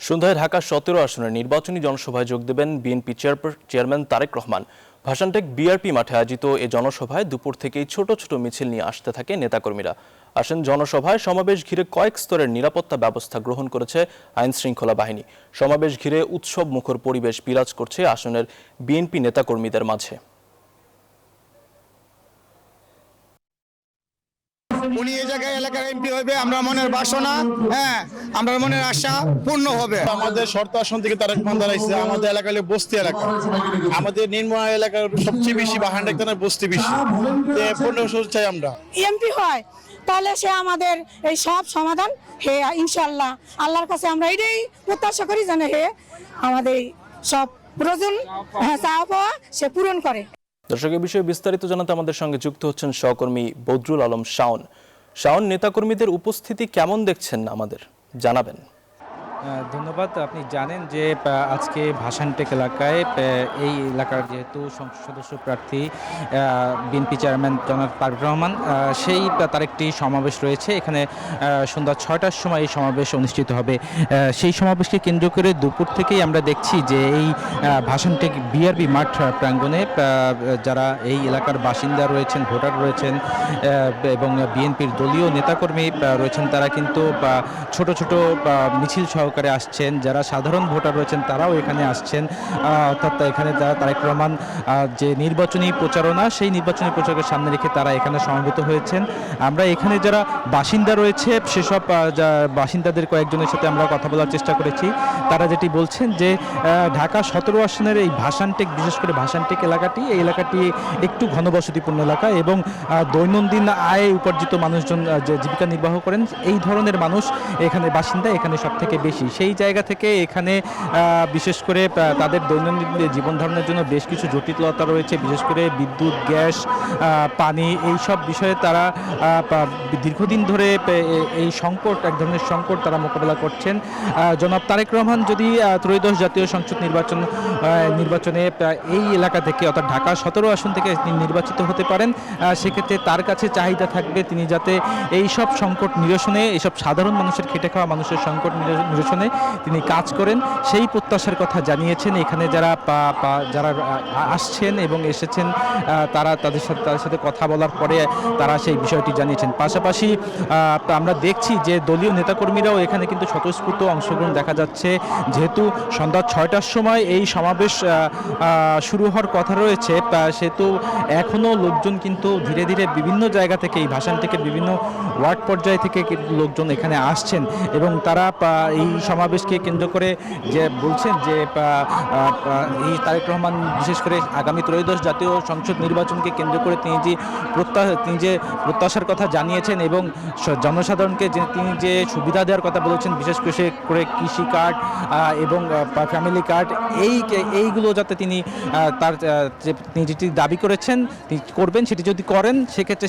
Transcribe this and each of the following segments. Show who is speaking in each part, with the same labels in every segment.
Speaker 1: সন্ধ্যায় ঢাকা ১৭ আসনের নির্বাচনী জনসভায় যোগ দেবেন বিএনপি চেয়ারম্যান তারেক রহমান। ভাসানটেক বিআরপি মাঠে আয়োজিত এ জনসভায় দুপুর থেকেই ছোট ছোট মিছিল নিয়ে আসতে থাকে নেতাকর্মীরা। আসেন জনসভায় সমাবেশ ঘিরে কয়েক স্তরের নিরাপত্তা ব্যবস্থা গ্রহণ করেছে আইন শৃঙ্খলা বাহিনী। সমাবেশ ঘিরে উৎসব মুখর পরিবেশ বিরাজ করছে আসনের বিএনপি নেতাকর্মীদের মাঝে।
Speaker 2: উনি এই জায়গায় এলাকার এমপি হবে, আমরা মনের বাসনা, আমরা মনের আশা পূর্ণ হবে।
Speaker 3: আমাদের শর্ত আসন থেকে তারেক রহমান দাঁড়াইছে। আমাদের এলাকা হলো বস্তি এলাকা, আমাদের নির্মল এলাকার সবচেয়ে বেশি ভাসানটেক থানার বস্তি বেশি। 15 চাই আমরা
Speaker 4: এমপি হয়, তাহলে সে আমাদের এই সব সমাধান হে ইনশাআল্লাহ। আল্লাহর কাছে আমরা এটাই প্রত্যাশা করি যেন হে আমাদের সব প্রয়োজন চাওয়া পাওয়া সে পূরণ করে।
Speaker 1: দর্শক, এই বিষয়ে বিস্তারিত জানাতে আমাদের সঙ্গে যুক্ত হচ্ছেন সহকর্মী বদরুল আলম শাওন। শাওন, নেতাকর্মীদের উপস্থিতি কেমন দেখছেন আমাদের জানাবেন।
Speaker 5: ধন্যবাদ। আপনি জানেন যে আজকে ভাসানটেক এলাকায় এই এলাকার যেহেতু সংসদ সদস্য প্রার্থী বিএনপি চেয়ারম্যান জনাব তারেক রহমান, সেই তার একটি সমাবেশ রয়েছে। এখানে সন্ধ্যা ৬টার সময় এই সমাবেশ অনুষ্ঠিত হবে। সেই সমাবেশকে কেন্দ্র করে দুপুর থেকেই আমরা দেখছি যে এই ভাসানটেক বিআরবি মাঠ প্রাঙ্গণে যারা এই এলাকার বাসিন্দা রয়েছেন, ভোটার রয়েছেন এবং বিএনপির দলীয় নেতাকর্মী রয়েছেন, তারা কিন্তু ছোট ছোট মিছিল সহকারে আসছেন। যারা সাধারণ ভোটার রয়েছেন তারাও এখানে আসছেন। অর্থাৎ এখানে যারা তারেক রহমান যে নির্বাচনী প্রচারণা, সেই নির্বাচনী প্রচারণার সামনে রেখে তারা এখানে সমবেত হয়েছেন। আমরা এখানে যারা বাসিন্দা রয়েছে সেসব বাসিন্দাদের কয়েকজনের সাথে আমরা কথা বলার চেষ্টা করেছি। তারা যেটি বলছেন যে ঢাকা ১৭ আসনের এই ভাসানটেক, বিশেষ করে ভাসানটেক এলাকাটি, এই এলাকাটি একটু ঘনবসতিপূর্ণ এলাকা এবং দৈনন্দিন আয়ে উপার্জিত মানুষজন যে জীবিকা নির্বাহ করেন, এই ধরনের মানুষ এখানে বাসিন্দা এখানে সব থেকে বেশি। সেই জায়গা থেকে এখানে বিশেষ করে তাদের দৈনন্দিন জীবন ধারণের জন্য বেশ কিছু জটিলতা রয়েছে, বিশেষ করে বিদ্যুৎ, গ্যাস, পানি, এই সব বিষয়ে তারা দীর্ঘদিন ধরে এই সংকট, এক ধরনের সংকট তারা মোকাবেলা করছেন। জনাব তারেক রহমান যদি ত্রয়োদশ জাতীয় সংসদ নির্বাচনে এই এলাকা থেকে অর্থাৎ ঢাকা ১৭ আসন থেকে নির্বাচিত হতে পারেন, সেক্ষেত্রে তার কাছে চাহিদা থাকবে তিনি যাতে এই সব সংকট নিরসনে, এইসব সাধারণ মানুষের খেটে খাওয়া মানুষের সংকট নিরসনে তিনি কাজ করেন। সেই প্রত্যাশার কথা জানিয়েছেন। এখানে যারা আসছেন এবং এসেছেন তারা তাদের সাথে কথা বলার পরে তারা সেই বিষয়টি জানিয়েছেন। পাশাপাশি আমরা দেখছি যে দলীয় নেতাকর্মীরাও এখানে কিন্তু স্বতঃস্ফূর্ত অংশগ্রহণ দেখা যাচ্ছে। যেহেতু সন্ধ্যা ৬টার সময় এই সমাবেশ শুরু হওয়ার কথা রয়েছে, সেহেতু এখনও লোকজন কিন্তু ধীরে ধীরে বিভিন্ন জায়গা থেকে, এই ভাসানটেকের বিভিন্ন ওয়ার্ড পর্যায় থেকে লোকজন এখানে আসছেন এবং তারা এই সমাবেশকে কেন্দ্র করে যে বলছেন যে এই তারেক রহমান বিশেষ করে আগামী ত্রয়োদশ জাতীয় সংসদ নির্বাচনকে কেন্দ্র করে তিনি যে প্রত্যাশার কথা জানিয়েছেন এবং জনসাধারণকে তিনি যে সুবিধা দেওয়ার কথা বলেছেন, বিশেষ করে কৃষি কার্ড এবং ফ্যামিলি কার্ড, এইগুলো যাতে তিনি তিনি যেটি দাবি করেছেন তিনি করবেন, সেটি যদি করেন সেক্ষেত্রে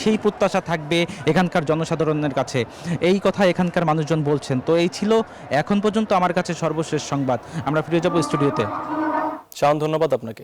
Speaker 5: সেই প্রত্যাশা থাকবে এখানকার জনসাধারণের কাছে। এই কথা এখানকার মানুষজন বলছেন। তো এই ছিল এখন পর্যন্ত আমার কাছে সর্বশেষ সংবাদ। আমরা ফিরে যাব স্টুডিওতে।
Speaker 1: শাওন, ধন্যবাদ আপনাকে।